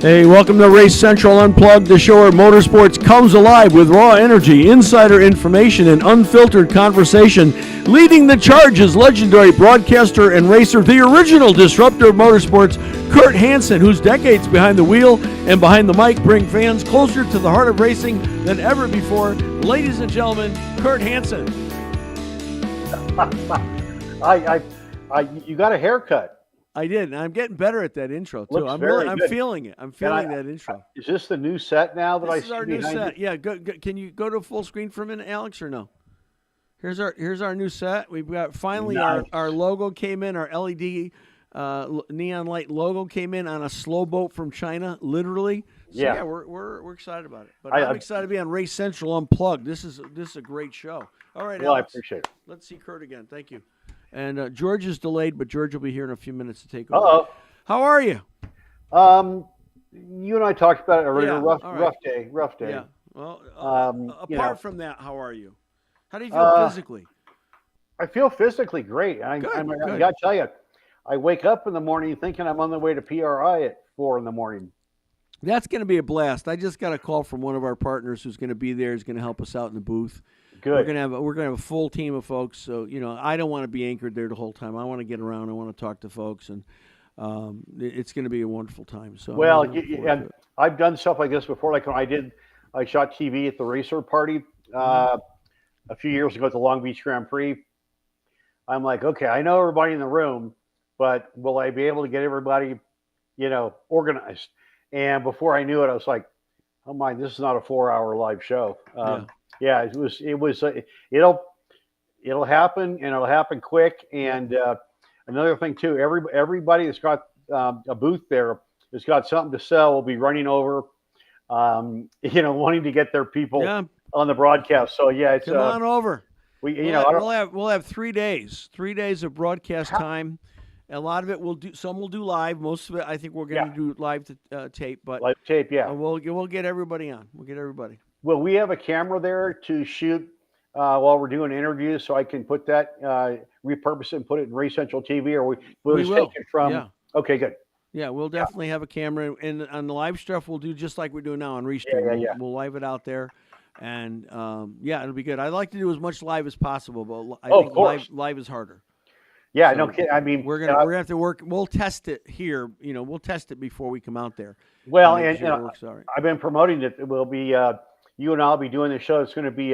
Hey, welcome to Race Central Unplugged, the show where motorsports comes alive with raw energy, insider information, and unfiltered conversation. Leading the charge is legendary broadcaster and racer, the original disruptor of motorsports, Kurt Hansen, whose decades behind the wheel and behind the mic bring fans closer to the heart of racing than ever before. Ladies and gentlemen, Kurt Hansen. You got a haircut. I did, and I'm getting better at that intro too. I'm feeling it. I'm feeling that intro. Is this the new set now that I see? This is our new set. Yeah, go, can you go to full screen for a minute, Alex, or no? Here's our new set. We've got finally our logo came in. Our LED neon light logo came in on a slow boat from China, literally. So yeah, we're excited about it. But I'm excited to be on Race Central Unplugged. This is a great show. All right, well, Alex, I appreciate it. Let's see Kurt again. Thank you. And George is delayed, but George will be here in a few minutes to take over. Uh-oh. How are you? You and I talked about it already. Yeah, Rough day. Yeah. Well, apart from that, how are you? How do you feel physically? I feel physically great. I got to tell you, I wake up in the morning thinking I'm on the way to PRI at 4 in the morning. That's going to be a blast. I just got a call from one of our partners who's going to be there. He's going to help us out in the booth. Good. We're gonna have a full team of folks. So I don't want to be anchored there the whole time. I want to get around. I want to talk to folks, and it's going to be a wonderful time. So I've done stuff like this before. Like when I shot TV at the Racer Party a few years ago at the Long Beach Grand Prix. I'm like, okay, I know everybody in the room, but will I be able to get everybody, organized? And before I knew it, I was like, oh my, this is not a 4-hour live show. Yeah, it was. It'll happen, and it'll happen quick. And another thing too, everybody that's got a booth there has got something to sell. Will be running over, wanting to get their people on the broadcast. So yeah, it's come on over. We'll have 3 days, 3 days of broadcast time. A lot of it some will do live. Most of it, I think we're going to do live tape. But live tape, yeah. We'll get everybody on. We'll get everybody. Will we have a camera there to shoot while we're doing interviews, so I can put that, repurpose it and put it in Race Central TV, or we'll just take it from? Yeah. Okay, good. Yeah, we'll definitely have a camera, and on the live stuff, we'll do just like we're doing now on Restream. We'll live it out there, and it'll be good. I like to do as much live as possible, but I think live is harder. Yeah, so no kidding. I mean, we're gonna have to work. We'll test it here. We'll test it before we come out there. Well, I've been promoting it. It will be. You and I'll be doing the show. It's going to be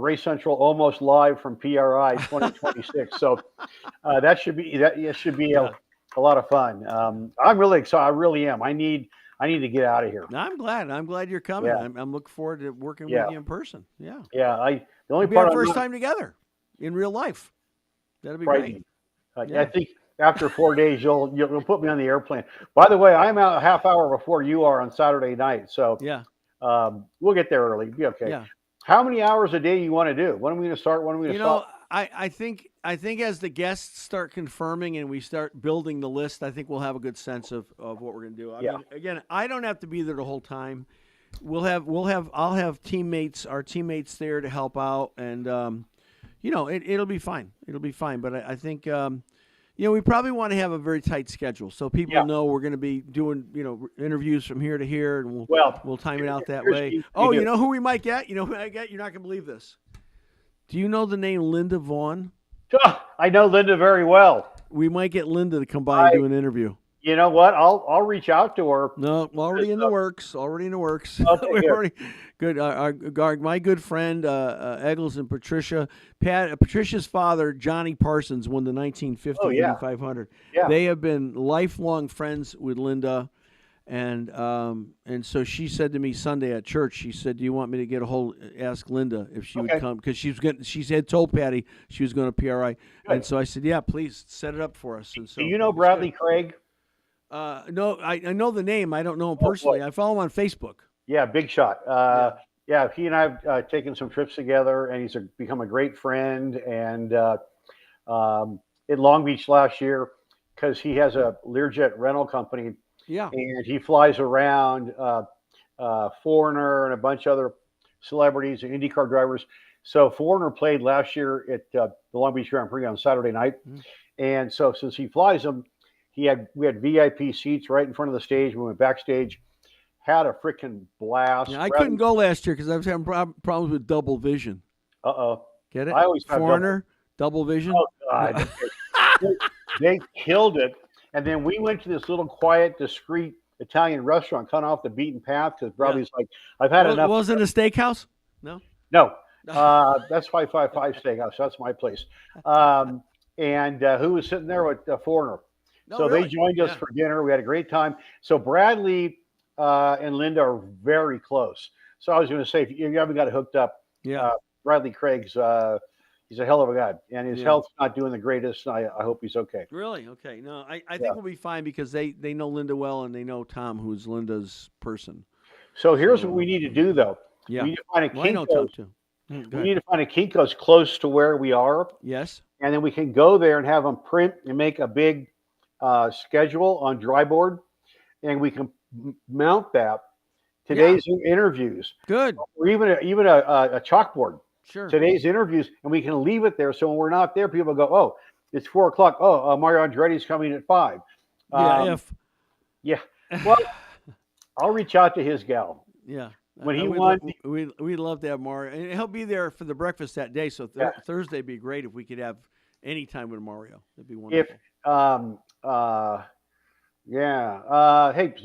Race Central almost live from PRI 2026. So that should be a lot of fun. I'm really excited. I really am. I need to get out of here. No, I'm glad you're coming. Yeah. I'm looking forward to working with you in person. Yeah. Yeah. The only It'll be our first time together in real life. That'll be great. I think after 4 days you'll put me on the airplane. By the way, I'm out a half hour before you are on Saturday night. So yeah. We'll get there early. Be okay. Yeah. How many hours a day you want to do? When are we going to start? When are we going to stop? I think as the guests start confirming and we start building the list, I think we'll have a good sense of what we're going to do. I mean, again, I don't have to be there the whole time. I'll have our teammates there to help out, and it'll be fine. It'll be fine. But I think we probably want to have a very tight schedule so people know we're going to be doing, interviews from here to here, and we'll time it out that way. Oh, you know who we might get? You know who I get? You're not going to believe this. Do you know the name Linda Vaughn? I know Linda very well. We might get Linda to come by and do an interview. You know what? I'll reach out to her. No, already in the works. Okay, good. My good friend Eggles and Patricia. Patricia's father, Johnny Parsons, won the 1950 Indy 500. Yeah. They have been lifelong friends with Linda, and so she said to me Sunday at church. She said, "Do you want me to ask Linda if she would come?" Because she had told Patty she was going to PRI, and so I said, "Yeah, please set it up for us." And so, do you know Bradley Craig? No, I know the name. I don't know him personally. I follow him on Facebook. Yeah, big shot. He and I have taken some trips together, and he's become a great friend. And in Long Beach last year, because he has a Learjet rental company, and he flies around Foreigner and a bunch of other celebrities and IndyCar drivers. So Foreigner played last year at the Long Beach Grand Prix on Saturday night, and so since he flies them, We had VIP seats right in front of the stage. We went backstage, had a freaking blast. Yeah, I couldn't go last year because I was having problems with double vision. Uh-oh. Get it? I always have Foreigner, double vision. Oh, God. They killed it. And then we went to this little quiet, discreet Italian restaurant, cut off the beaten path because Robbie's like, I've had enough. Wasn't a steakhouse? No? No. That's 555 Steakhouse. That's my place. And who was sitting there with Foreigner? No, so really? They joined us for dinner. We had a great time. So Bradley and Linda are very close. So I was going to say, if you haven't got it hooked up, Bradley Craig's, he's a hell of a guy. And his health's not doing the greatest. I hope he's okay. Really? Okay. No, I think we'll be fine because they know Linda well and they know Tom, who's Linda's person. So here's what we need to do, though. Yeah. We need to find a Kinko's. I know Tom, too. We need to find a Kinko's close to where we are. Yes. And then we can go there and have them print and make a big schedule on dryboard. And we can mount that. Today's interviews. Good. Or even a chalkboard. Sure. Today's interviews. And we can leave it there. So when we're not there, people go, oh, it's 4:00. Oh, Mario Andretti's coming at 5. Yeah. Well, I'll reach out to his gal. Yeah. When he won, we'd love to have Mario, and he'll be there for the breakfast that day. So Thursday would be great if we could have any time with Mario. That'd be wonderful. Hey, so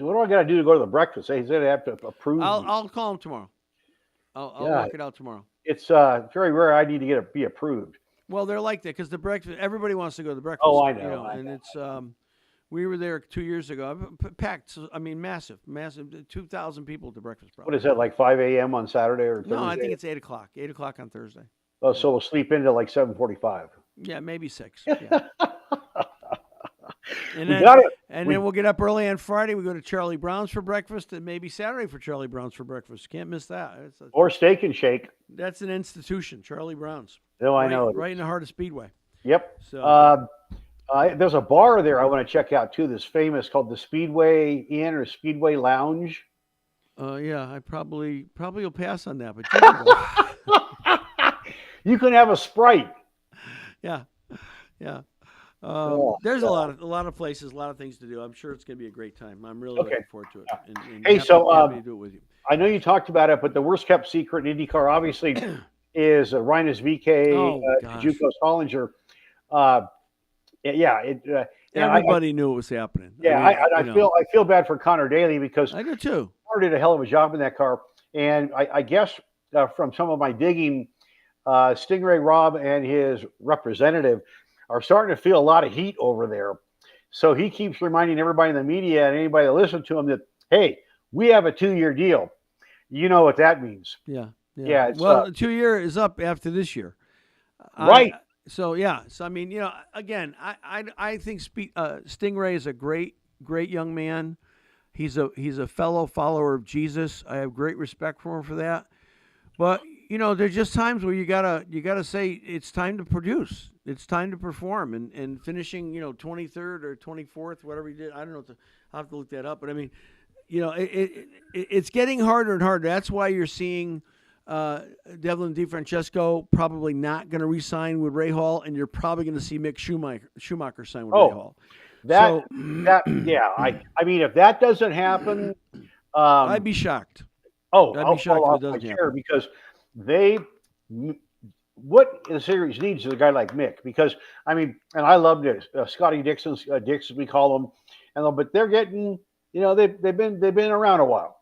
what do I got to do to go to the breakfast? He said I have to approve. I'll call him tomorrow. I'll work it out tomorrow. It's very rare. I need to be approved. Well, they're like that because the breakfast. Everybody wants to go to the breakfast. Oh, I know. And it's. We were there 2 years ago. Packed. I mean, massive. 2,000 people at the breakfast. Probably. What is that, like 5 a.m. on Saturday or Thursday? No, I think it's 8 o'clock. 8 o'clock on Thursday. Oh, so we'll sleep into like 7:45. Yeah, maybe 6. Yeah. And then we'll get up early on Friday. We go to Charlie Brown's for breakfast, and maybe Saturday for Charlie Brown's for breakfast. Can't miss that. Or Steak and Shake. That's an institution, Charlie Brown's. Oh, I know. Right in the heart of Speedway. Yep. So. There's a bar there I want to check out too. That's famous, called the Speedway Inn or Speedway Lounge. Yeah, I probably will pass on that, but you can go. You can have a Sprite. Yeah. There's a lot of places, a lot of things to do. I'm sure it's going to be a great time. I'm really looking forward to it. And hey, happy to do it with you. I know you talked about it, but the worst kept secret in IndyCar obviously is Rinus VK, Juncos Hollinger. Everybody knew it was happening. Yeah, I feel bad for Connor Daly because I do too. Connor did a hell of a job in that car, and I guess from some of my digging, Stingray Rob and his representative are starting to feel a lot of heat over there. So he keeps reminding everybody in the media and anybody that listens to him that, hey, we have a 2-year deal. You know what that means. Yeah. Well, the 2 year is up after this year. Right. So I mean, again, I think Stingray is a great young man. He's a fellow follower of Jesus. I have great respect for him for that. But there's just times where you gotta say it's time to produce. It's time to perform, and finishing 23rd or 24th, whatever he did. I don't know. I'll have to look that up. But I mean, it's getting harder and harder. That's why you're seeing. Devlin DeFrancesco probably not going to re-sign with Ray Hall, and you're probably going to see Mick Schumacher sign with Ray Hall. I mean, if that doesn't happen, I'd be shocked. I'd be shocked if it doesn't happen because what the series needs is a guy like Mick. Because I mean, and I love this Scotty Dixon's Dix, as we call them, but they're getting they've been around a while.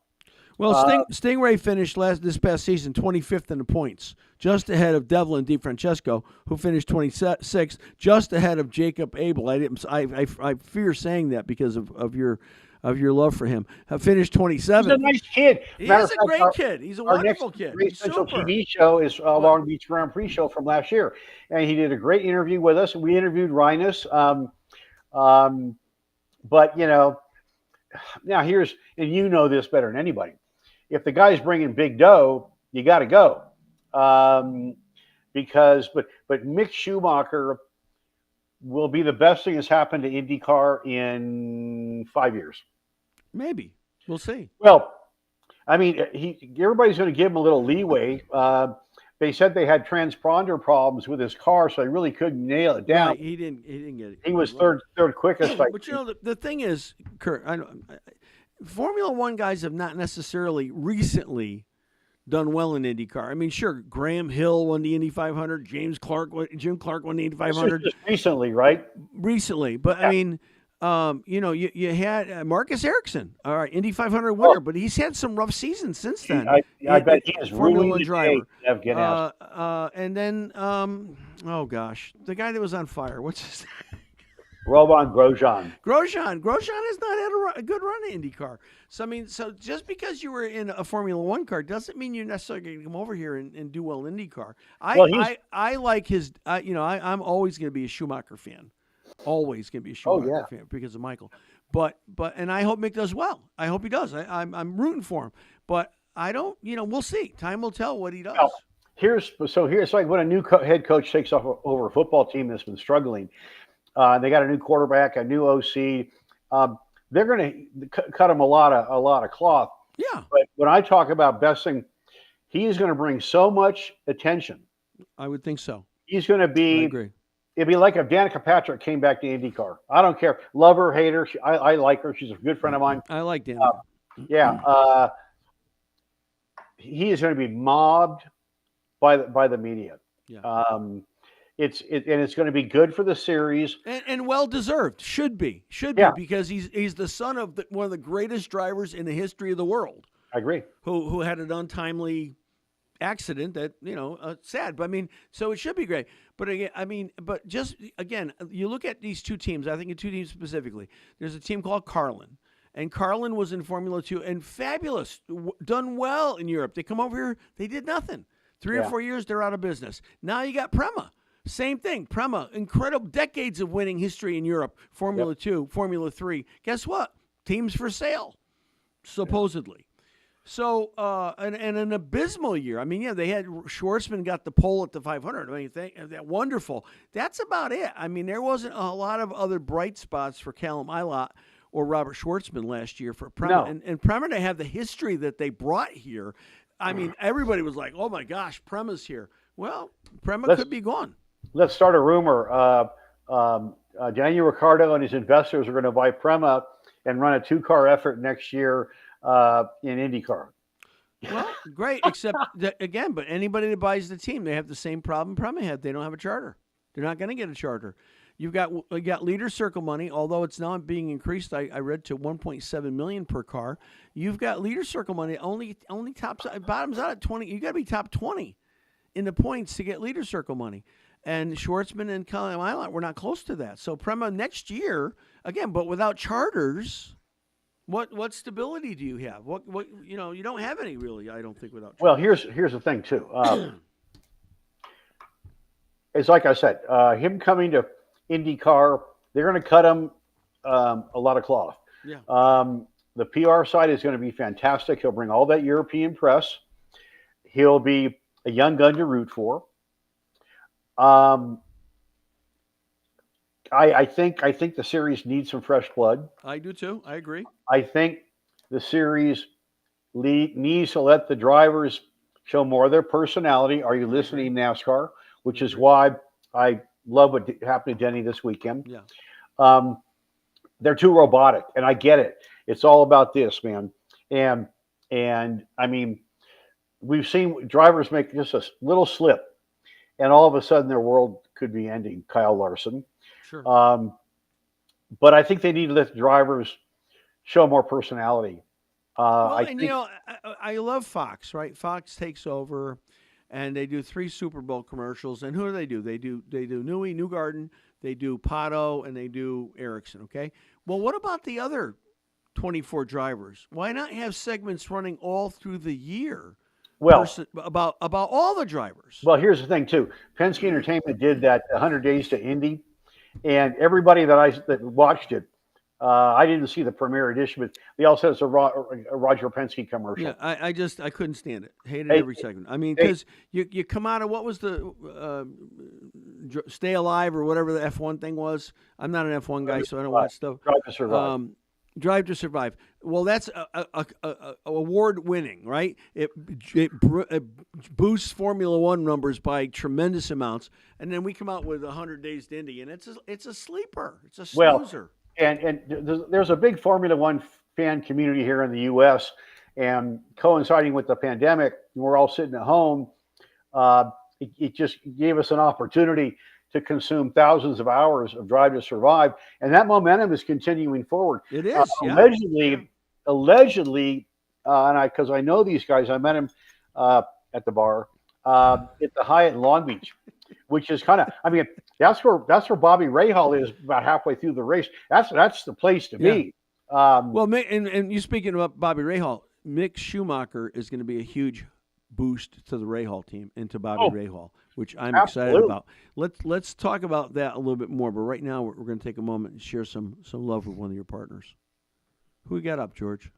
Well, Stingray finished this past season 25th in the points, just ahead of Devlin DeFrancesco, who finished 26th, just ahead of Jacob Abel. I fear saying that because of your love for him. Finished 27th. He's a nice kid. He's a great kid. He's a wonderful kid. Our next Central TV show is Long Beach Grand Prix show from last year, and he did a great interview with us. We interviewed Rinus, but now here's, and this better than anybody. If the guy's bringing big dough, you got to go, because Mick Schumacher will be the best thing that's happened to IndyCar in 5 years. Maybe we'll see. Well, I mean, everybody's going to give him a little leeway. they said they had transponder problems with his car, so they really couldn't nail it down. Right, he didn't get it. He was third quickest. But you know, the thing is, Kurt, Formula One guys have not necessarily recently done well in IndyCar. I mean, sure, Graham Hill won the Indy 500. Jim Clark won the Indy 500. Just recently, right? Recently, but Yeah. I mean, you know, you had Marcus Ericsson, all right, Indy 500 winner, but he's had some rough seasons since then. I bet he is Formula ruined One the driver. day of Ganassi. And then, oh gosh, the guy that was on fire. What's his name? Roman Grosjean. Grosjean has not had a good run in IndyCar. So I mean, so just because you were in a Formula One car doesn't mean you're necessarily going to come over here and do well in IndyCar. I like his. You know, I'm always going to be a Schumacher fan. Always going to be a Schumacher fan because of Michael. But and I hope Mick does well. I hope he does. I'm rooting for him. But I don't. You know, we'll see. Time will tell what he does. Well, here's like when a new head coach takes over a football team that's been struggling. They got a new quarterback, a new OC. They're going to cut him a lot of cloth. Yeah. But when I talk about besting, he is going to bring so much attention. I would think so. He's going to be. I agree. It'd be like if Danica Patrick came back to IndyCar. I don't care. Love her, hate her. I like her. She's a good friend of mine. I like Danica. He is going to be mobbed by the media. Yeah. It's going to be good for the series and well deserved. Should be because he's the son of one of the greatest drivers in the history of the world. I agree. Who had an untimely accident that sad. But I mean, so it should be great. But again, I mean, but just again, you look at these two teams. I think of two teams specifically. There's a team called Carlin. And Carlin was in Formula 2 and fabulous, done well in Europe. They come over here, they did nothing. 3 or 4 years, they're out of business. Now you got Prema. Same thing. Prema, incredible decades of winning history in Europe. Formula 2, Formula 3. Guess what? Teams for sale, supposedly. So, and an abysmal year. I mean, yeah, they had Schwartzman got the pole at the 500. I mean, that wonderful. That's about it. I mean, there wasn't a lot of other bright spots for Callum Ilott or Robert Schwartzman last year for Prema. No. And Prema to have the history that they brought here. I mean, everybody was like, oh, my gosh, Prema's here. Well, Prema could be gone. Let's start a rumor. Daniel Ricciardo and his investors are going to buy Prema and run a 2-car effort next year in IndyCar. Well, great, except that, again, but anybody that buys the team, they have the same problem Prema had. They don't have a charter. They're not going to get a charter. You got leader circle money, although it's now being increased. I read to $1.7 million per car. You've got leader circle money only bottoms out at 20. You got to be top 20 in the points to get leader circle money. And Schwartzman and Callum Ilott were not close to that. So Prema next year again, but without charters, what stability do you have? What you don't have any really. I don't think without charters. Well, here's the thing too. It's like I said, him coming to IndyCar, they're going to cut him a lot of cloth. Yeah. The PR side is going to be fantastic. He'll bring all that European press. He'll be a young gun to root for. I think the series needs some fresh blood. I do too. I agree. I think the series needs to let the drivers show more of their personality. Are you listening, NASCAR? Which is why I love what happened to Denny this weekend. Yeah. They're too robotic, and I get it. It's all about this, man. And I mean, we've seen drivers make just a little slip, and all of a sudden their world could be ending. Kyle Larson. Sure. But I think they need to let the drivers show more personality. I love Fox, right? Fox takes over, and they do 3 Super Bowl commercials. And who do? They do Newgarden, they do Pato, and they do Ericsson. Okay. Well, what about the other 24 drivers? Why not have segments running all through the year? Well, about all the drivers. Well, here's the thing too. Penske Entertainment did that 100 Days to Indy, and everybody that watched it, I didn't see the premiere edition, but they all said it's a Roger Penske commercial. Yeah, I couldn't stand it. Hated every segment. I mean, because you come out of what was the Stay Alive or whatever the F1 thing was. I'm not an F1 guy, so I don't watch stuff. Drive to Survive. Drive to Survive. Well, that's a award winning, right? It boosts Formula One numbers by tremendous amounts, and then we come out with 100 Days to Indy, and it's a sleeper. It's a Well, snoozer. and there's a big Formula One fan community here in the U.S. And coinciding with the pandemic, we're all sitting at home. It just gave us an opportunity to consume thousands of hours of Drive to Survive, and that momentum is continuing forward. It is, yeah. Allegedly, and because I know these guys, I met him at the bar at the Hyatt in Long Beach, which is kind of, I mean, that's where Bobby Rahal is about halfway through the race. That's the place to be. Well, and you speaking about Bobby Rahal, Mick Schumacher is going to be a huge boost to the Rahal team and to Bobby Rahal, which I'm excited about. Let's talk about that a little bit more. But right now, we're going to take a moment and share some love with one of your partners. Who we got up, George?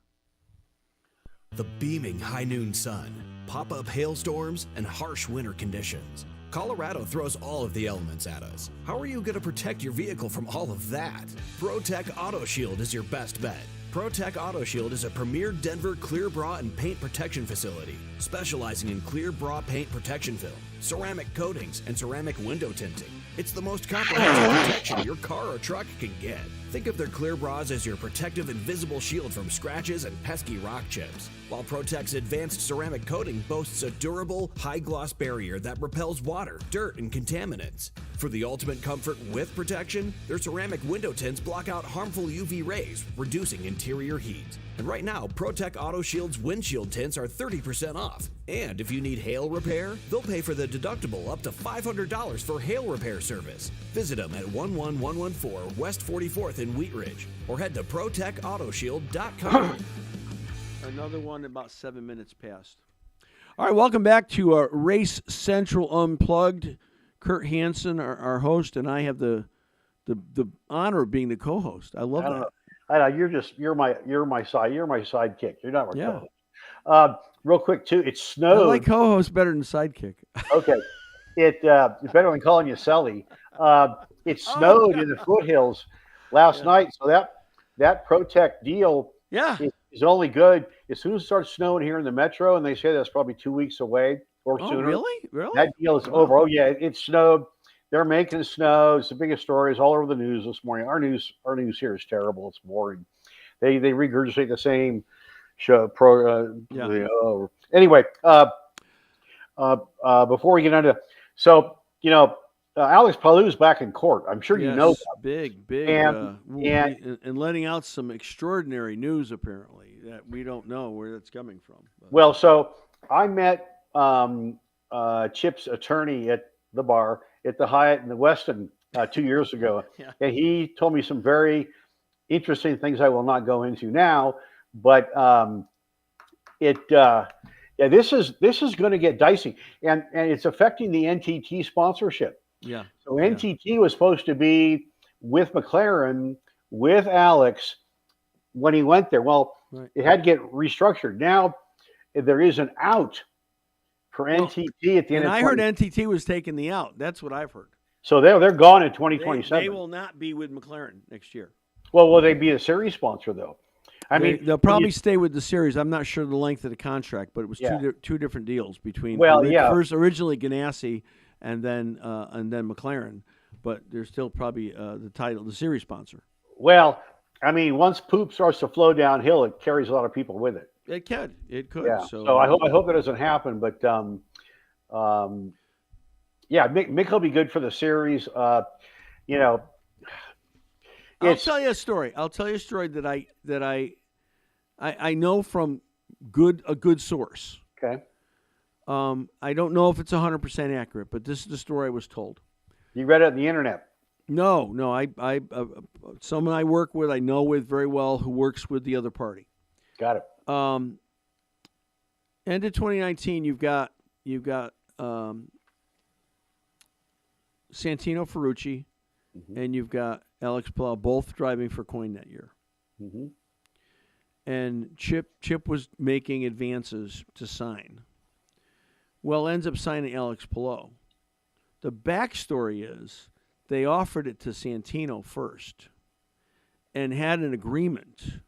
The beaming high noon sun, pop-up hailstorms, and harsh winter conditions. Colorado throws all of the elements at us. How are you going to protect your vehicle from all of that? ProTech Auto Shield is your best bet. ProTech Auto Shield is a premier Denver clear bra and paint protection facility, specializing in clear bra paint protection film, ceramic coatings, and ceramic window tinting. It's the most comprehensive protection your car or truck can get. Think of their clear bras as your protective invisible shield from scratches and pesky rock chips, while ProTech's advanced ceramic coating boasts a durable, high-gloss barrier that repels water, dirt, and contaminants. For the ultimate comfort with protection, their ceramic window tints block out harmful UV rays, reducing interior heat. And right now, ProTech Auto Shield's windshield tints are 30% off. And if you need hail repair, they'll pay for the deductible up to $500 for hail repair service. Visit them at 11114 West 44th in Wheat Ridge, or head to ProTechAutoShield.com. Another one about 7 minutes past. All right, welcome back to Race Central Unplugged. Kurt Hansen, our host, and I have the honor of being the co-host. I love that. I know you're my sidekick. You're not my co-host. Real quick too, it snowed. I like co-host better than sidekick. Okay, it's better than calling you Sully. It snowed in the foothills last night, so that ProTech deal is only good as soon as it starts snowing here in the metro, and they say that's probably 2 weeks away or sooner. Really? That deal is over. Oh yeah, it snowed. They're making snow. It's the biggest story. It's all over the news this morning. Our news here is terrible. It's boring. They regurgitate the same show. Anyway, before we get into, Alex Palou's back in court. I'm sure you know that. Big, and letting out some extraordinary news apparently that we don't know where that's coming from. But. Well, so I met Chip's attorney at the bar at the Hyatt in the Westin 2 years ago, and he told me some very interesting things I will not go into now. But this is going to get dicey, and it's affecting the NTT sponsorship. Yeah. So NTT was supposed to be with McLaren, with Alex when he went there. Well, it had to get restructured. Now there is an out for NTT at the end of 2020. I heard NTT was taking the out. That's what I've heard. So they're gone in 2027. They will not be with McLaren next year. Well, will they be a series sponsor though? I mean, they'll probably stay with the series. I'm not sure the length of the contract, but it was two different deals between. First originally Ganassi and then McLaren, but there's still probably the series sponsor. Well, I mean, once poop starts to flow downhill, it carries a lot of people with it. It could. Yeah. So I hope that doesn't happen. But Mick will be good for the series. I'll tell you a story. that I know from a good source. Okay. I don't know if it's 100% accurate, but this is the story I was told. You read it on the internet? No. I someone I work with, I know with very well, who works with the other party. Got it. End of 2019, you've got Santino Ferrucci, and you've got Alex Palou both driving for Coyne that year. Mm-hmm. And Chip was making advances to sign. Well, ends up signing Alex Palou. The backstory is they offered it to Santino first and had an agreement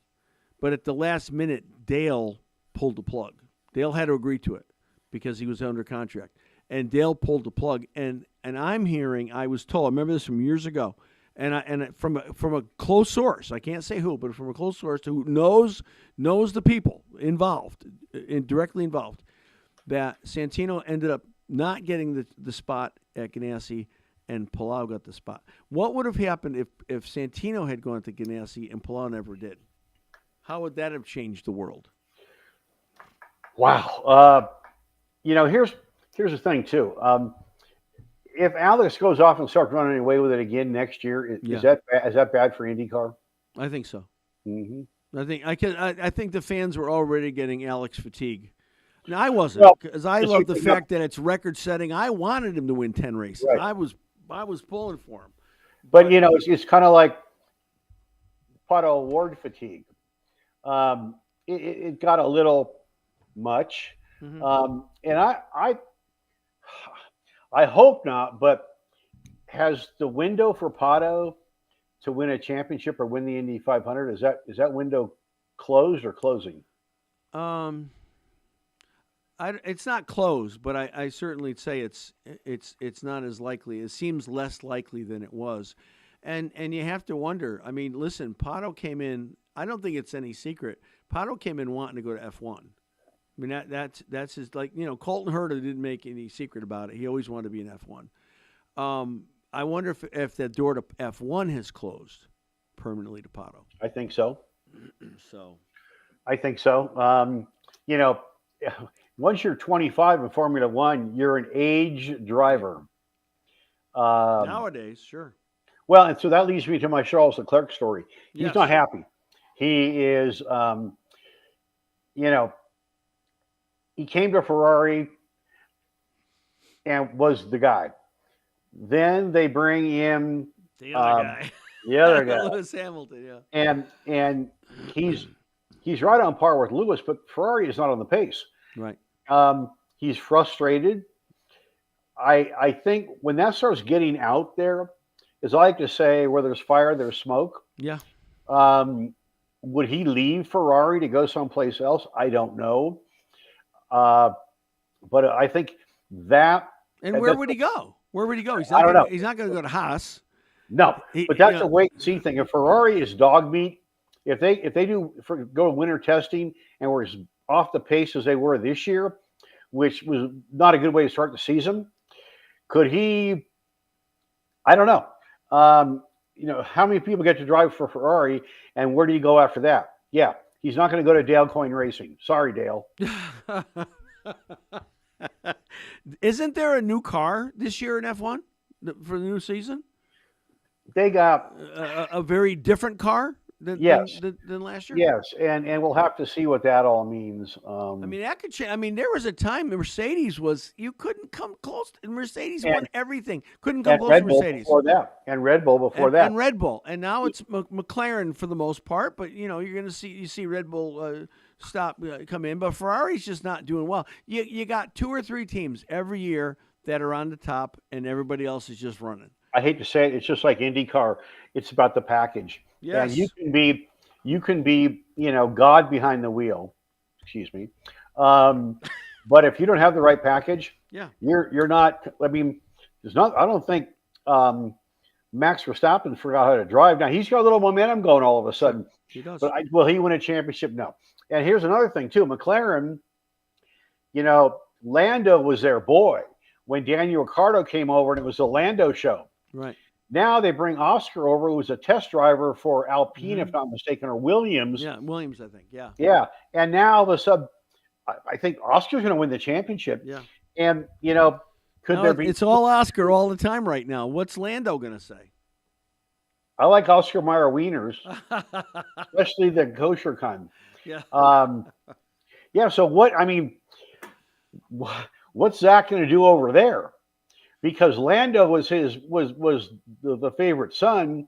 but at the last minute, Dale pulled the plug. Dale had to agree to it because he was under contract, and Dale pulled the plug. And I'm hearing, I was told, I remember this from years ago, and from a close source, I can't say who, but from a close source who knows the people involved, directly involved, that Santino ended up not getting the spot at Ganassi, and Palau got the spot. What would have happened if Santino had gone to Ganassi and Palau never did? How would that have changed the world? Wow. Here's the thing too. If Alex goes off and starts running away with it again next year, is that bad for IndyCar? I think so. Mm-hmm. I think the fans were already getting Alex fatigue. Now I wasn't, because I love the fact that it's record setting. I wanted him to win 10 races. Right. I was pulling for him. But it's kind of like Pato Award fatigue. It got a little much, and I hope not. But has the window for Pato to win a championship or win the Indy 500 is that window closed or closing? It's not closed, but I certainly say it's not as likely. It seems less likely than it was, and you have to wonder. I mean, listen, Pato came in. I don't think it's any secret. Pato came in wanting to go to F1. I mean that's his, like, Colton Herta didn't make any secret about it. He always wanted to be in F1. I wonder if the door to F1 has closed permanently to Pato. I think so. I think so. Once you're 25 in Formula One, you're an age driver. Nowadays, sure. Well, and so that leads me to my Charles Leclerc story. He's not happy. He is, he came to Ferrari and was the guy. Then they bring in the other guy. The other guy. Lewis Hamilton, yeah. And he's right on par with Lewis, but Ferrari is not on the pace. Right. He's frustrated. I think when that starts getting out there, as I like to say, where there's fire, there's smoke. Yeah. Would he leave Ferrari to go someplace else? I don't know. But I think that. And where would he go? Where would he go? I don't know. He's not going to go to Haas. No, but that's a wait and see thing. If Ferrari is dog meat, if they go to winter testing and we're as off the pace as they were this year, which was not a good way to start the season, could he? I don't know. How many people get to drive for Ferrari, and where do you go after that? Yeah, he's not going to go to Dale Coyne Racing. Sorry, Dale. Isn't there a new car this year in F1 for the new season? They got a very different car than last year. Yes, and we'll have to see what that all means. I mean, that could change. I mean, there was a time Mercedes you couldn't come close. Mercedes won everything. Couldn't come close to Mercedes. Before that, and Red Bull before that. And Red Bull. And now it's McLaren for the most part, but you're going to see Red Bull come in, but Ferrari's just not doing well. You got 2 or 3 teams every year that are on the top, and everybody else is just running. I hate to say it, it's just like IndyCar. It's about the package. Yes. And you can be, God behind the wheel. Excuse me. But if you don't have the right package, you're not. I mean, I don't think Max Verstappen forgot how to drive. Now he's got a little momentum going all of a sudden. He does. But will he win a championship? No. And here's another thing too. McLaren, Lando was their boy when Daniel Ricciardo came over, and it was the Lando show. Right. Now they bring Oscar over, who was a test driver for Alpine, if not mistaken, or Williams. Yeah, Williams, I think. Yeah. Yeah. And now all of a sudden, I think Oscar's going to win the championship. Yeah. And, could there be. It's all Oscar all the time right now. What's Lando going to say? I like Oscar Mayer wieners, especially the kosher kind. Yeah. So what's Zach going to do over there? Because Lando was the favorite son,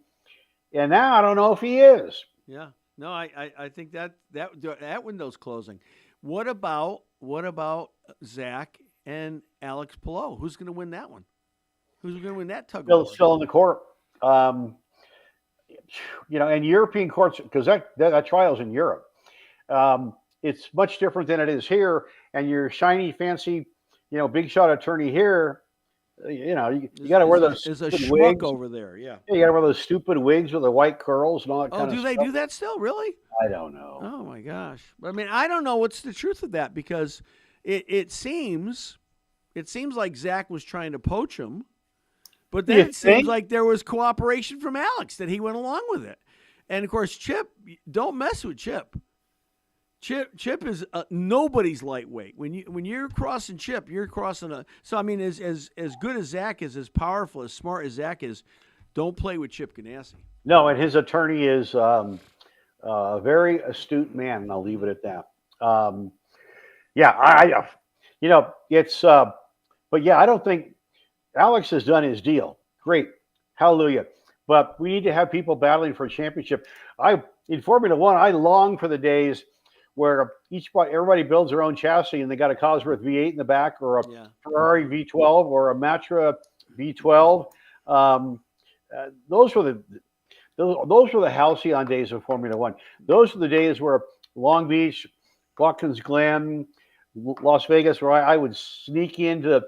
and now I don't know if he is. Yeah, no, I think that window's closing. What about Zach and Alex Palou? Who's going to win that one? Who's going to win that tug? Still in the court. And European courts, because that trial's in Europe. It's much different than it is here. And your shiny, fancy, big shot attorney here, you got to wear those is a stupid schmuck wigs. over there. Yeah. Yeah, you got to wear those stupid wigs with the white curls and all that kind of Do stuff. they do that still? Really? I don't know. Oh my gosh! I mean, I don't know what's the truth of that, because it seems like Zach was trying to poach him, but then it seems like there was cooperation from Alex, that he went along with it. And of course, Chip, don't mess with Chip. Chip is nobody's lightweight. When you're crossing Chip, you're crossing a. So I mean, as good as Zach is, as powerful, as smart as Zach is, don't play with Chip Ganassi. No, and his attorney is a very astute man, and I'll leave it at that. It's. But yeah, I don't think Alex has done his deal. Great, hallelujah. But we need to have people battling for a championship. In Formula One, I long for the days where everybody builds their own chassis and they got a Cosworth V8 in the back, or a Ferrari V12, or a Matra V12. Those were the halcyon days of Formula One. Those were the days where Long Beach, Watkins Glen, Las Vegas, where I would sneak into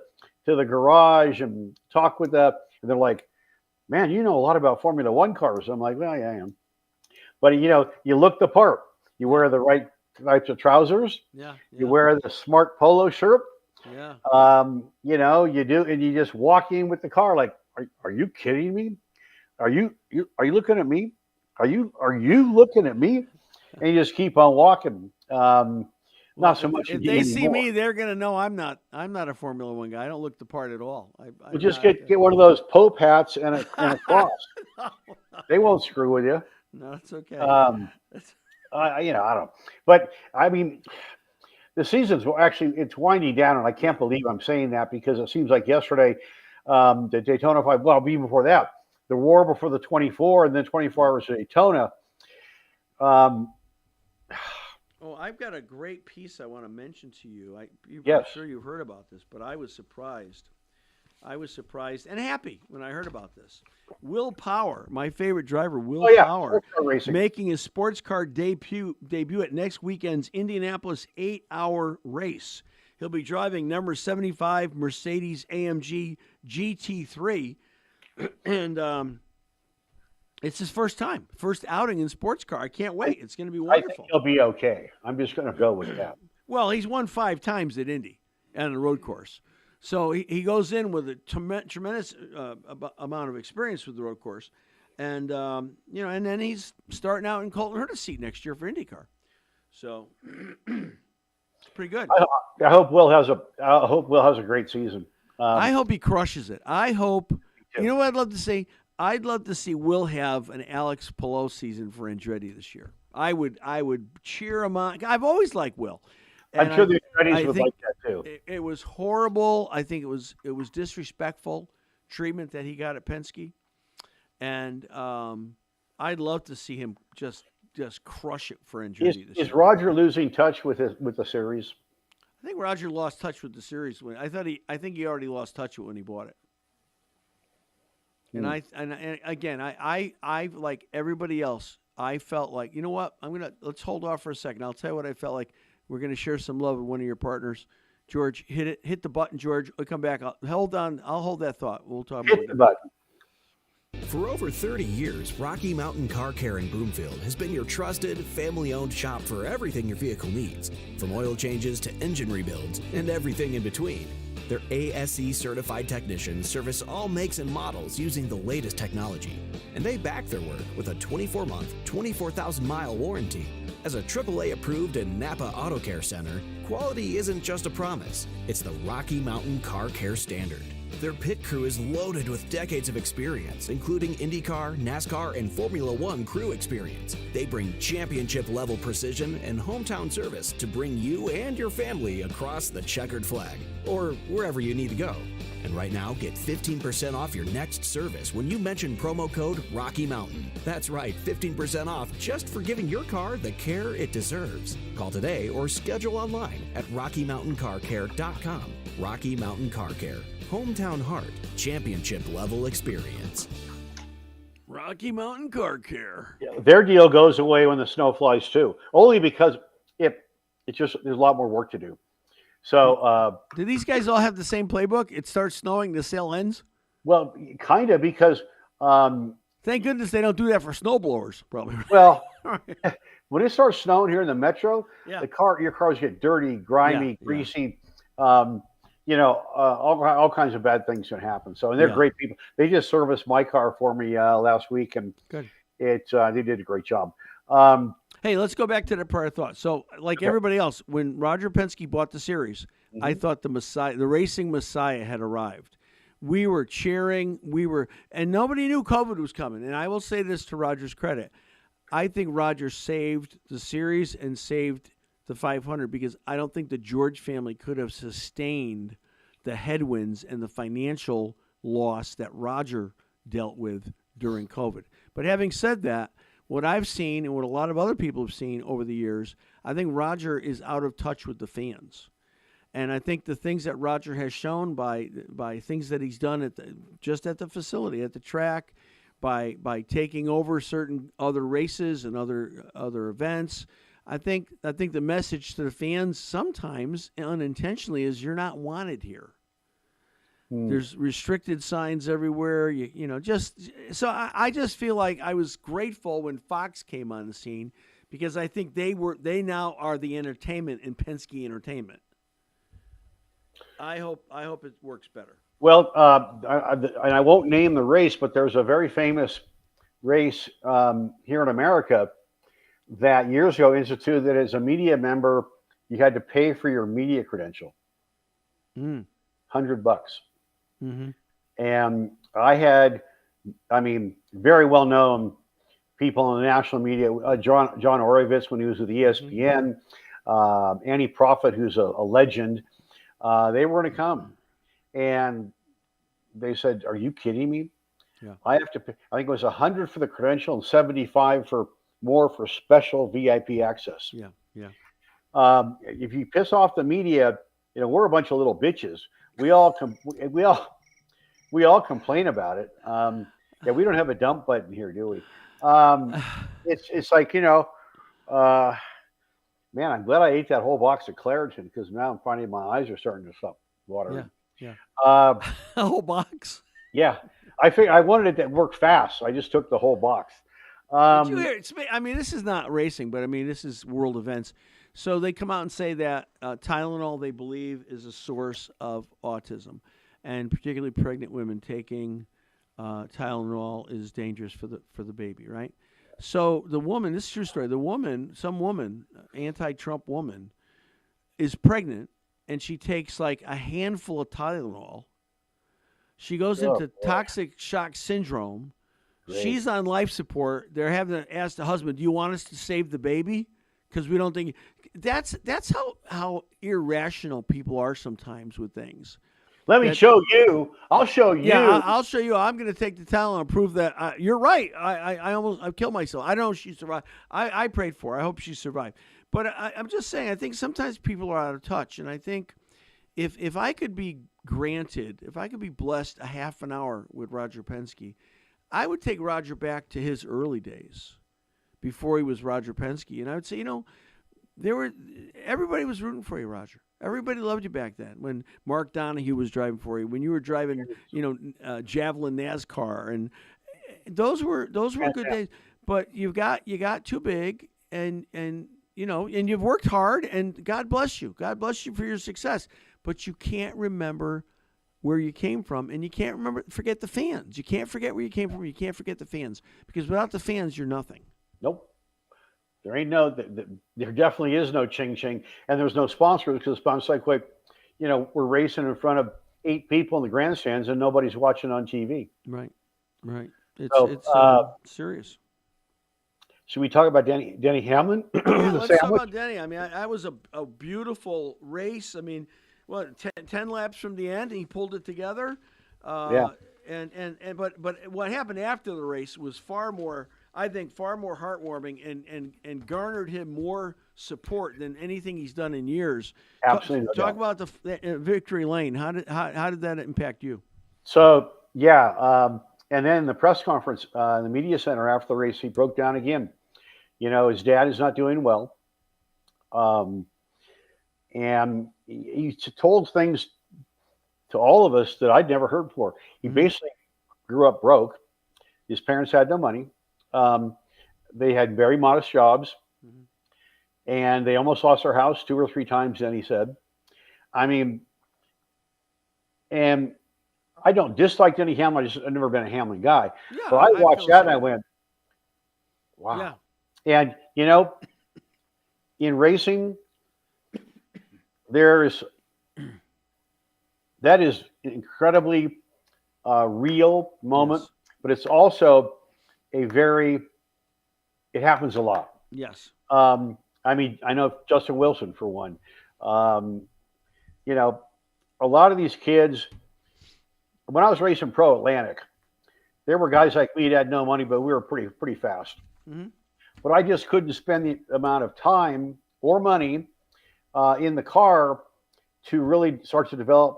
the garage and talk with and they're like, "Man, you know a lot about Formula One cars." I'm like, "Well, yeah, I am." But you look the part. You wear the right types of trousers. Yeah. You wear the smart polo shirt. Yeah. You do, and you just walk in with the car like, are you kidding me? Are you looking at me? Are you looking at me? And you just keep on walking. Not so much. If they see me, they're gonna know I'm not a Formula One guy. I don't look the part at all. You just get one of those Pope hats and a cross. No. They won't screw with you. No, it's okay. I don't. But I mean, the season's it's winding down, and I can't believe I'm saying that, because it seems like yesterday, the Daytona 5. Well, even before that, the war before the 24, and then 24 hours of Daytona. I've got a great piece I want to mention to you. I'm sure you've heard about this, but I was surprised. And happy when I heard about this. Will Power, my favorite driver, Power, making his sports car debut at next weekend's Indianapolis 8-hour race. He'll be driving number 75 Mercedes AMG GT3, and it's his first outing in sports car. I can't wait. It's going to be wonderful. I think he'll be okay. I'm just going to go with that. Well, he's won 5 times at Indy and a road course. So he goes in with a tremendous amount of experience with the road course. And, and then he's starting out in Colton Herta's seat next year for IndyCar. So it's pretty good. I hope Will has a great season. I hope he crushes it. You know what I'd love to see? I'd love to see Will have an Alex Palou season for Andretti this year. I would cheer him on. I've always liked Will. And I'm sure the Andretti's would like that too. It was horrible. I think it was disrespectful treatment that he got at Penske, and I'd love to see him just crush it for Andretti this year. Is Roger losing touch with the series? I think Roger lost touch with the series I think he already lost touch with when he bought it. And I like everybody else, I felt like, you know what? Let's hold off for a second. I'll tell you what I felt like. We're going to share some love with one of your partners. George, hit the button, George. We'll come back. Hold on. I'll hold that thought. We'll talk about it. Hit the button. For over 30 years, Rocky Mountain Car Care in Broomfield has been your trusted, family-owned shop for everything your vehicle needs, from oil changes to engine rebuilds and everything in between. Their ASE certified technicians service all makes and models using the latest technology, and they back their work with a 24-month, 24,000-mile warranty. As a AAA approved and Napa Auto Care Center, quality isn't just a promise, it's the Rocky Mountain Car Care standard. Their pit crew is loaded with decades of experience, including IndyCar, NASCAR, and Formula One crew experience. They bring championship-level precision and hometown service to bring you and your family across the checkered flag, or wherever you need to go. And right now, get 15% off your next service when you mention promo code Rocky Mountain. That's right, 15% off just for giving your car the care it deserves. Call today or schedule online at RockyMountainCarCare.com. Rocky Mountain Car Care. Hometown heart, championship level experience. Rocky Mountain Car Care. Yeah, their deal goes away when the snow flies too. Only because it's just there's a lot more work to do. So, Do these guys all have the same playbook? It starts snowing, the sale ends. well, kind of because, Thank goodness they don't do that for snowblowers, probably. well, when it starts snowing here in the metro, Yeah. your cars get dirty, grimy, Yeah. greasy. All kinds of bad things can happen. So, and they're Yeah. great people. They just serviced my car for me last week, and Good. they did a great job. Hey, let's go back to the prior thought. So, like Okay. everybody else, when Roger Penske bought the series, I thought the racing messiah had arrived. We were cheering. And nobody knew COVID was coming. And I will say this to Roger's credit. I think Roger saved the series and saved the 500 because I don't think the George family could have sustained the headwinds and the financial loss that Roger dealt with during COVID. But having said that, what I've seen and what a lot of other people have seen over the years, I think Roger is out of touch with the fans. And I think the things that Roger has shown by things that he's done just at the facility, at the track, by taking over certain other races and other events, I think the message to the fans sometimes unintentionally is you're not wanted here. There's restricted signs everywhere. I just feel like I was grateful when Fox came on the scene because I think they now are the entertainment in Penske Entertainment. I hope it works better. Well, I won't name the race, but there's a very famous race here in America that years ago instituted that as a media member, you had to pay for your media credential, $100. Mm-hmm. And I had, very well known people in the national media, John Orovitz when he was with ESPN, Annie Prophet, who's a legend. They were going to come, and they said, "Are you kidding me? Yeah. I have to pay." I think it was $100 for the credential and $75 for special VIP access. Yeah. If you piss off the media, we're a bunch of little bitches. We all complain about it. We don't have a dump button here, do we? It's like man, I'm glad I ate that whole box of Claritin because now I'm finding my eyes are starting to stop watering. Yeah. A whole box. Yeah, I wanted it to work fast, so I just took the whole box. Did you hear? This is not racing, but this is world events. So they come out and say that Tylenol, they believe, is a source of autism, and particularly pregnant women taking Tylenol is dangerous for the baby, right? So the woman, this is a true story. Some woman, anti-Trump woman, is pregnant, and she takes like a handful of Tylenol. She goes into toxic shock syndrome. Great. She's on life support. They're having to ask the husband, "Do you want us to save the baby?" Because we don't think that's how irrational people are sometimes with things. Let me show you. I'll show you. Yeah, I'll show you. I'm going to take the Tylenol and prove that you're right. I killed myself. I don't know if she survived. I prayed for her. I hope she survived. But I'm just saying, I think sometimes people are out of touch. And I think if I could be granted, if I could be blessed a half an hour with Roger Penske, I would take Roger back to his early days before he was Roger Penske. And I would say, everybody was rooting for you, Roger. Everybody loved you back then when Mark Donahue was driving for you, when you were driving, Javelin NASCAR, and those were good days. But you got too big, and you've worked hard, and God bless you. God bless you for your success. But you can't remember where you came from, and you can't forget the fans. You can't forget where you came from. You can't forget the fans, because without the fans, you're nothing. Nope. There ain't there definitely is no ching ching, and there's no sponsors because sponsors like, we're racing in front of 8 people in the grandstands and nobody's watching on TV. Right. It's serious. Should we talk about Denny Hamlin? Yeah, let's talk about Denny. I was a beautiful race. 10 laps from the end, and he pulled it together. But what happened after the race was far more heartwarming and garnered him more support than anything he's done in years. Absolutely. Talk about the victory lane. How did that impact you? So, and then the press conference in the media center after the race, he broke down again. His dad is not doing well. And he told things to all of us that I'd never heard before. He basically grew up broke. His parents had no money. They had very modest jobs, and they almost lost their house 2 or 3 times. Then he said, I mean, and I don't dislike Denny Hamlin. I've never been a Hamlin guy. Yeah, but I watched that and I went, wow. Yeah. And, in racing, that is an incredibly real moment, Yes. but it's also it happens a lot. Yes. I mean, I know Justin Wilson, for one. A lot of these kids, when I was racing Pro Atlantic, there were guys like me that had no money, but we were pretty fast. Mm-hmm. But I just couldn't spend the amount of time or money in the car to really start to develop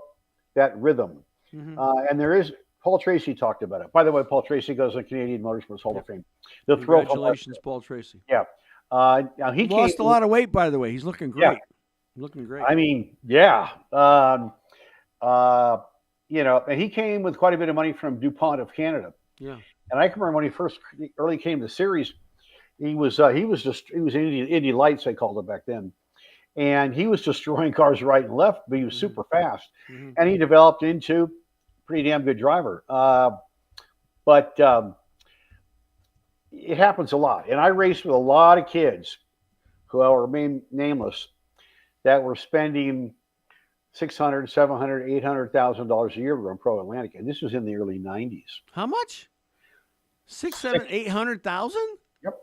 that rhythm. Mm-hmm. And there is, Paul Tracy talked about it. By the way, Paul Tracy goes to the Canadian Motorsports Hall of Fame. The thrill. Congratulations, Paul Tracy. Yeah. Now he lost a lot of weight, by the way. He's looking great. Yeah. Looking great. I mean, yeah. And he came with quite a bit of money from DuPont of Canada. Yeah. And I can remember when he first early came to the series, he was Indy Lights, they called it back then. And he was destroying cars right and left, but he was super fast. Mm-hmm. And he developed into a pretty damn good driver. But it happens a lot. And I raced with a lot of kids who are nameless that were spending $600,000, $700,000, $800,000 a year on Pro Atlantic. And this was in the early 90s. How much? 600,000, 800,000? Yep.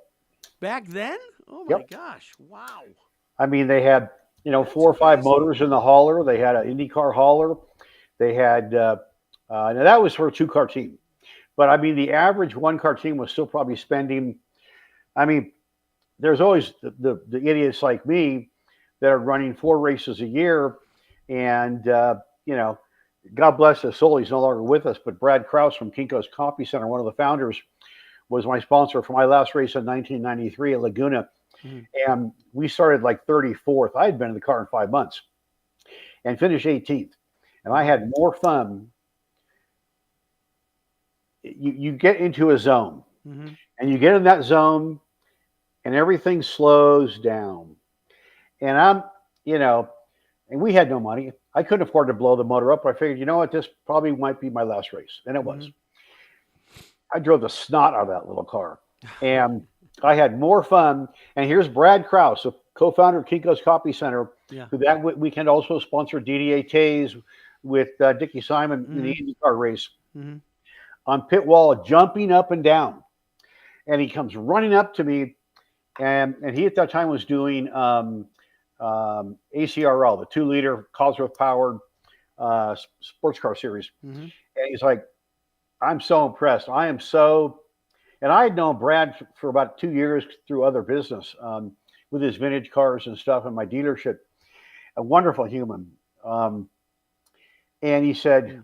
Back then? Oh my Yep. gosh! Wow. I mean, they had 4 or 5 motors in the hauler. They had an IndyCar hauler. They had now that was for a 2-car team, but I mean the average 1-car team was still probably spending. I mean, there's always the idiots like me that are running 4 races a year, and God bless his soul, he's no longer with us. But Brad Krause from Kinko's Copy Center, one of the founders, was my sponsor for my last race in 1993 at Laguna. Mm-hmm. And we started like 34th. I had been in the car in 5 months and finished 18th. And I had more fun. You get into a zone, and you get in that zone and everything slows down. And and we had no money. I couldn't afford to blow the motor up. I figured, this probably might be my last race. And it was. I drove the snot out of that little car. And I had more fun. And here's Brad Krause, a co-founder of Kinko's Copy Center, who that weekend also sponsored DDA Tays with Dickie Simon in the IndyCar race, on pit wall, jumping up and down. And he comes running up to me. And he at that time was doing ACRL, the 2-liter Cosworth-powered sports car series. And he's like, I'm so impressed. And I had known Brad for about 2 years through other business with his vintage cars and stuff in my dealership. A wonderful human. And he said,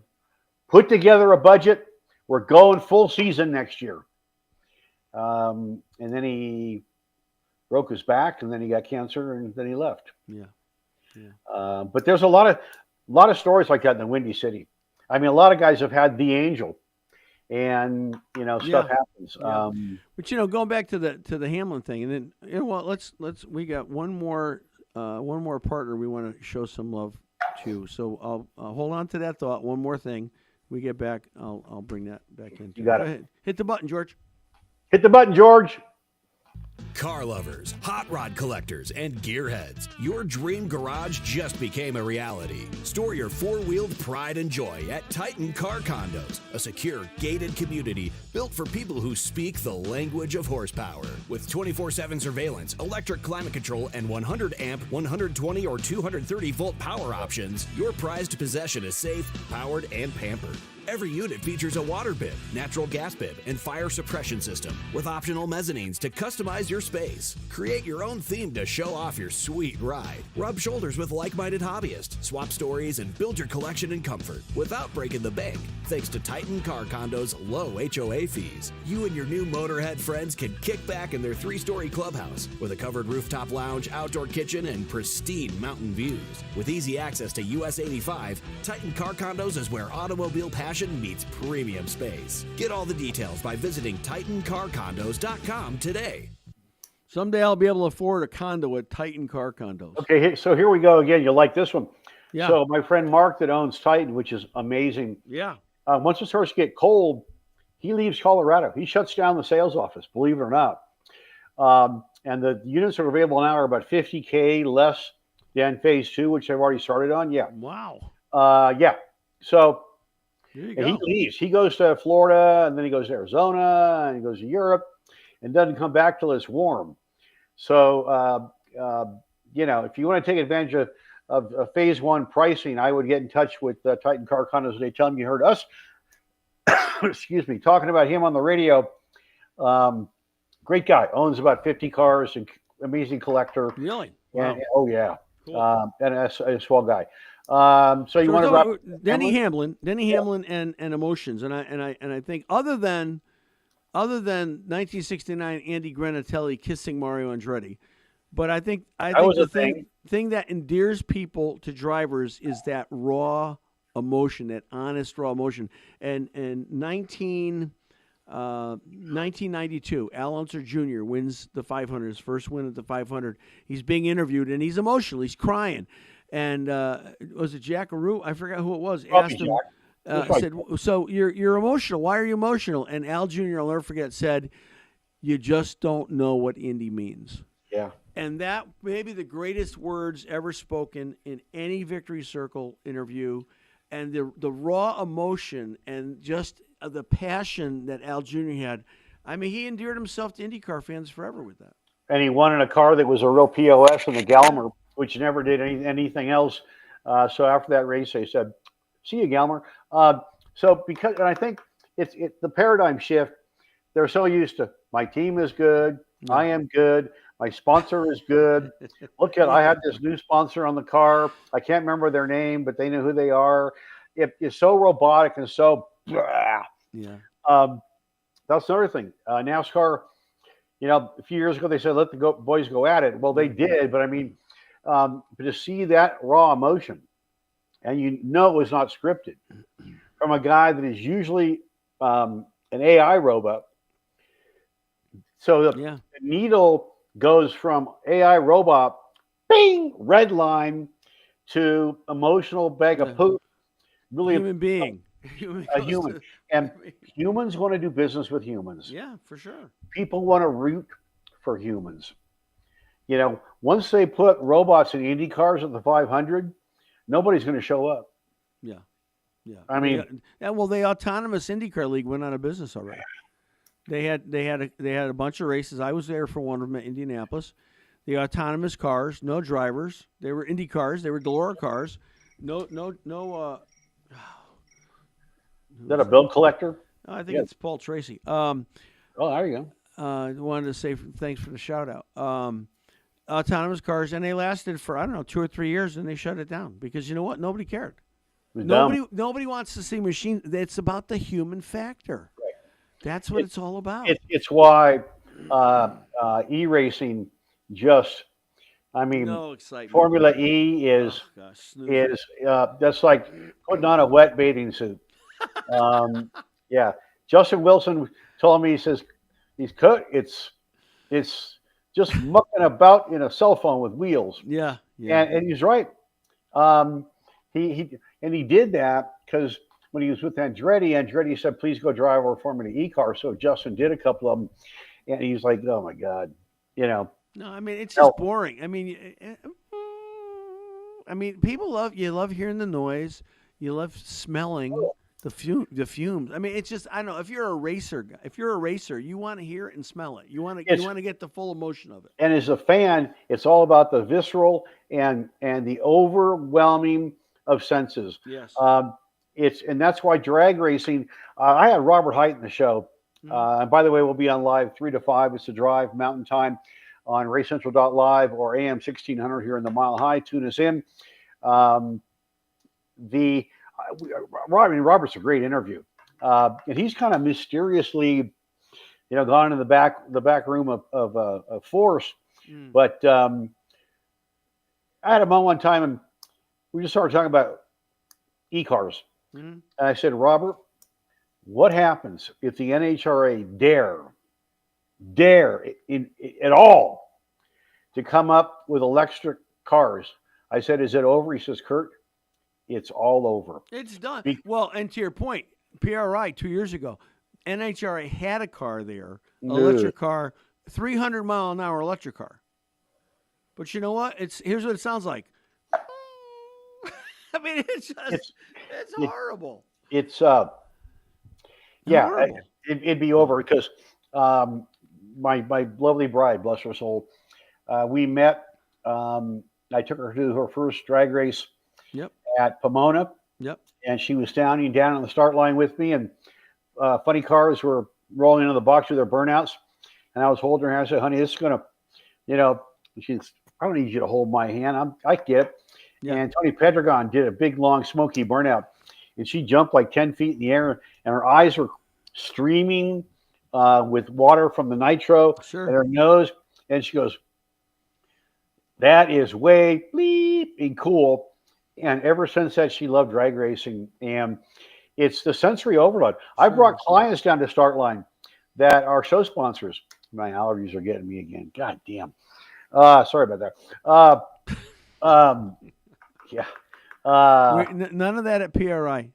put together a budget. We're going full season next year. And then he broke his back, and then he got cancer, and then he left. But there's a lot of stories like that in the Windy City. I mean, a lot of guys have had the angel, and stuff happens. But going back to the Hamlin thing, and then let's we got one more partner we want to show some love to. So I'll hold on to that thought. One more thing, we get back, I'll bring that back in. You got Go it. ahead. Hit the button, George. Hit the button, George. Car lovers, hot rod collectors, and gearheads, your dream garage just became a reality. Store your 4-wheeled pride and joy at Titan Car Condos, a secure, gated community built for people who speak the language of horsepower. With 24/7 surveillance, electric climate control, and 100-amp, 120 or 230-volt power options, your prized possession is safe, powered, and pampered. Every unit features a water bib, natural gas bib, and fire suppression system with optional mezzanines to customize your space. Create your own theme to show off your sweet ride. Rub shoulders with like-minded hobbyists, swap stories, and build your collection in comfort without breaking the bank. Thanks to Titan Car Condo's low HOA fees, you and your new motorhead friends can kick back in their 3-story clubhouse with a covered rooftop lounge, outdoor kitchen, and pristine mountain views. With easy access to US 85, Titan Car Condos is where automobile passion meets premium space. Get all the details by visiting TitanCarCondos.com today. Someday I'll be able to afford a condo at Titan Car Condos. Okay, so here we go again. You'll like this one. Yeah. So my friend Mark that owns Titan, which is amazing. Yeah. Once it starts to get cold, he leaves Colorado. He shuts down the sales office, believe it or not. And the units that are available now are about $50K less than phase 2, which I've already started on. Yeah. Wow. Yeah. So There you and go. he leaves. He goes to Florida, and then he goes to Arizona, and he goes to Europe, and doesn't come back till it's warm. So, if you want to take advantage of phase 1 pricing, I would get in touch with Titan Car Condos. They tell them you heard us, excuse me, talking about him on the radio. Great guy, owns about 50 cars, and amazing collector. Really? Wow. And, oh, yeah. Cool. And a swell guy. So you want to wrap Denny Hamlin and emotions, and I think other than 1969 Andy Granatelli kissing Mario Andretti, but I think the thing that endears people to drivers is that raw emotion, that honest raw emotion. And 1992, Al Unser Jr. wins the 500, his first win at the 500. He's being interviewed and he's emotional. He's crying. And was it Jack Aru? I forgot who it was. Asked him, said, "So you're emotional. Why are you emotional?" And Al Jr., I'll never forget, said, "You just don't know what Indy means." Yeah. And that may be the greatest words ever spoken in any Victory Circle interview. And the raw emotion and just the passion that Al Jr. had. I mean, he endeared himself to IndyCar fans forever with that. And he won in a car that was a real POS in the Galmer, which never did anything else. So after that race, they said, "See you, Galmer." And I think it's the paradigm shift. They're so used to my team is good, I am good, my sponsor is good. Look at I have this new sponsor on the car. I can't remember their name, but they know who they are. It's so robotic and so yeah. That's another thing. NASCAR, a few years ago they said let the boys go at it. Well, they did, but I mean, but to see that raw emotion, and it was not scripted, from a guy that is usually an AI robot. So the needle goes from AI robot, bing, red line, to emotional bag of poop. Really, human being. A human. And humans want to do business with humans. Yeah, for sure. People want to root for humans. Once they put robots in Indy cars at the 500, nobody's going to show up. Yeah. Yeah. I mean, the autonomous IndyCar League went out of business already. They had a bunch of races. I was there for one of them at Indianapolis. The autonomous cars, no drivers. They were Indy cars. They were Delora cars. No. Is that a bill collector? I think it's Paul Tracy. There you go. Wanted to say thanks for the shout out. Autonomous cars, and they lasted for 2 or 3 years, and they shut it down because you know what? Nobody cared. Nobody wants to see machines. It's about the human factor. Right. That's what it's all about. It's why e-racing just. I mean, no excitement. Formula E is that's like putting on a wet bathing suit. Yeah, Justin Wilson told me, he says it's just mucking about in a cell phone with wheels. Yeah. And he's right. He did that because when he was with Andretti said, "Please go drive our Formula E car." So Justin did a couple of them, and he's like, "Oh my God, No, I mean it's just boring. I mean, people love hearing the noise. You love smelling the fumes. I mean, it's just, I don't know. If you're a racer, you want to hear it and smell it. You want to get the full emotion of it. And as a fan, it's all about the visceral and the overwhelming of senses. Yes. and that's why drag racing. I had Robert Height in the show, and by the way, we'll be on live 3 to 5. It's the drive Mountain Time on RaceCentral.live or AM 1600 here in the Mile High. Tune us in. Robert's a great interview, and he's kind of mysteriously, gone in the back room of Force. But I had him on one time, and we just started talking about e-cars. And I said, Robert, what happens if the NHRA dare at all to come up with electric cars? I said, is it over? He says, Kurt, it's all over. It's done. Well, and to your point, PRI 2 years ago, NHRA had a car there, electric car, 300-mile-an-hour electric car. But you know what? Here's what it sounds like. I mean, it's horrible. It's horrible. It'd be over because my lovely bride, bless her soul, we met. I took her to her first drag race at Pomona. And she was standing down on the start line with me, and funny cars were rolling into the box with their burnouts. And I was holding her hand. I said, honey, this is going to, she's, I don't need you to hold my hand. I get it. Yeah. And Tony Pedregon did a big, long, smoky burnout. And she jumped like 10 feet in the air, and her eyes were streaming with water from the nitro in her nose. And she goes, that is way bleeping cool. And ever since that, she loved drag racing. And it's the sensory overload. I brought clients down to start line that are show sponsors. My allergies are getting me again. God damn. Sorry about that. None of that at PRI,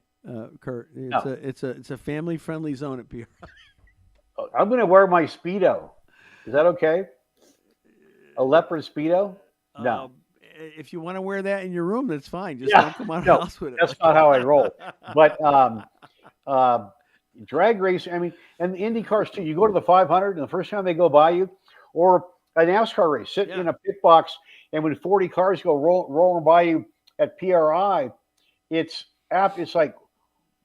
Kurt. It's a family-friendly zone at PRI. I'm going to wear my Speedo. Is that okay? A leopard Speedo? No. If you want to wear that in your room, that's fine. Just don't come out of the house with it. That's not how I roll. But drag racing, I mean, and the Indy cars too. You go to the 500, and the first time they go by you, or a NASCAR race, sit in a pit box, and when 40 cars go rolling by you at PRI, it's like,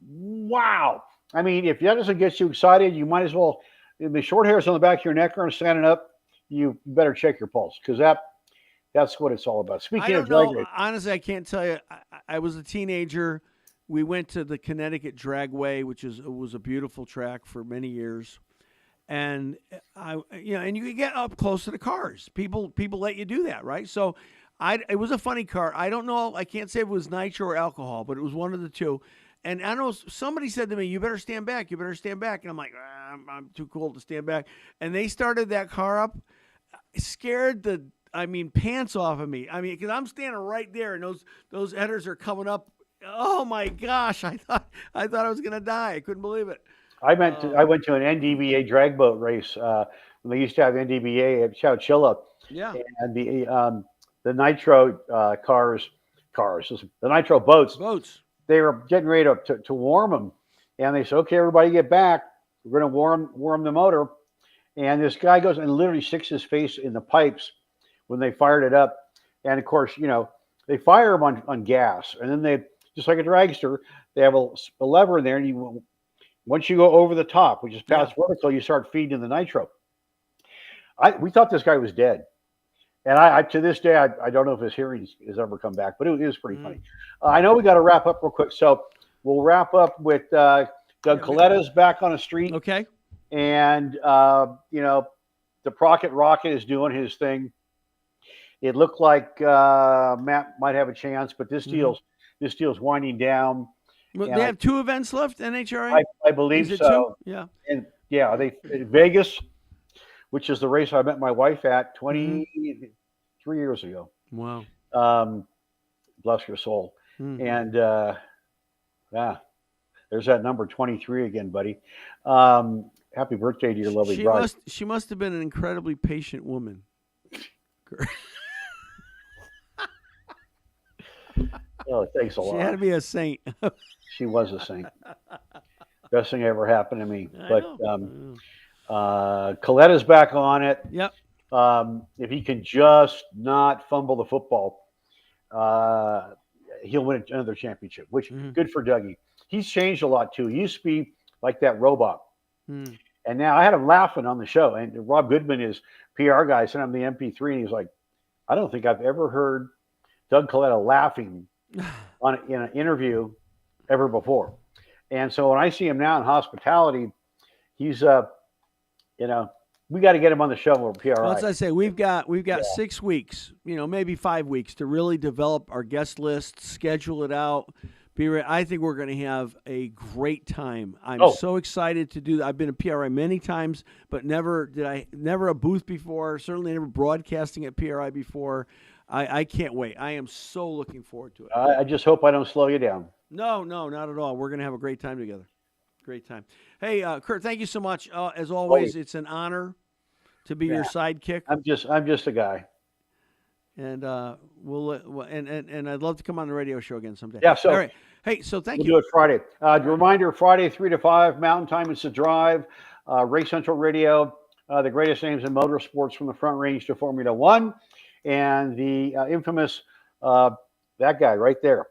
wow. I mean, if that doesn't get you excited, you might as well. The short hairs on the back of your neck are standing up. You better check your pulse, because that's what it's all about. Speaking of drag racing, honestly, I can't tell you. I was a teenager. We went to the Connecticut Dragway, which was a beautiful track for many years. And and you could get up close to the cars. People let you do that, right? So it was a funny car. I don't know. I can't say if it was nitro or alcohol, but it was one of the two. And I know somebody said to me, "You better stand back. You better stand back." And I'm like, I'm too cool to stand back. And they started that car up. It scared the pants off of me. Because I'm standing right there, and those headers are coming up. Oh my gosh! I thought I was gonna die. I couldn't believe it. I went to an NDBA drag boat race when they used to have NDBA at Chowchilla. Yeah. And the nitro cars, the nitro boats. They were getting ready to warm them, and they said, "Okay, everybody, get back. We're going to warm the motor." And this guy goes and literally sticks his face in the pipes when they fired it up. And of course, they fire them on gas, and then they, just like a dragster, they have a lever in there, and once you go over the top, which is past vertical, you start feeding the nitro. We thought this guy was dead. And I to this day, I don't know if his hearing has ever come back, but it was pretty funny. I know we got to wrap up real quick. So we'll wrap up with Doug Coletta's back on the street. Okay. And, the Procket Rocket is doing his thing. It looked like Matt might have a chance, but this deal's winding down. Well, they have 2 events left, NHRA? I believe so. 2? Yeah. And they Vegas, which is the race I met my wife at 23 years ago. Wow. Bless your soul. And there's that number 23 again, buddy. Happy birthday to your lovely bride. She must have been an incredibly patient woman. Oh, thanks a lot. She had to be a saint. She was a saint. Best thing ever happened to me. Coletta's back on it. Yep. If he can just not fumble the football, he'll win another championship, which good for Dougie. he's changed a lot too. He used to be like that robot. Hmm. And now I had him laughing on the show. And Rob Goodman, his PR guy, sent him the MP3, and he's like, I don't think I've ever heard Doug Coletta laughing in an interview ever before. And so when I see him now in hospitality, he's we got to get him on the show with PRI. Well, as I say, we've got 6 weeks, maybe 5 weeks to really develop our guest list, schedule it out. Be ready. I think we're going to have a great time. I'm so excited to do that. I've been a PRI many times, but never a booth before. Certainly never broadcasting at PRI before. I can't wait. I am so looking forward to it. I just hope I don't slow you down. No, not at all. We're going to have a great time together. Great time. Hey, Kurt, thank you so much. As always, it's an honor to be your sidekick. I'm just a guy. And and I'd love to come on the radio show again someday. Yeah. So all right. Hey, so thank you. We'll do it Friday. Reminder: Friday 3 to 5 Mountain Time. It's a drive. Race Central Radio. The greatest names in motorsports from the Front Range to Formula One, and the infamous that guy right there.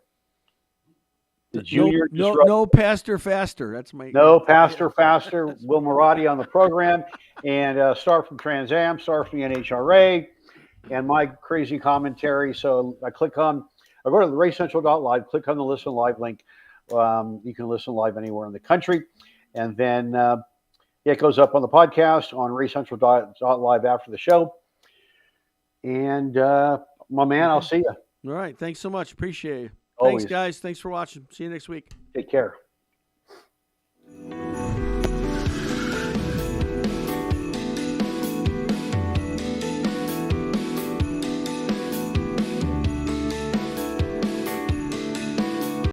The junior. No Pastor Faster. That's my. No Pastor Faster. Will Marotti on the program, and Star from Trans Am, Star from the NHRA, and my crazy commentary. So I go to the racecentral.live, click on the listen live link. You can listen live anywhere in the country, and then it goes up on the podcast on racecentral.live after the show. And my man, I'll see you. All right. Thanks so much. Appreciate you. Always. Thanks, guys. Thanks for watching. See you next week. Take care.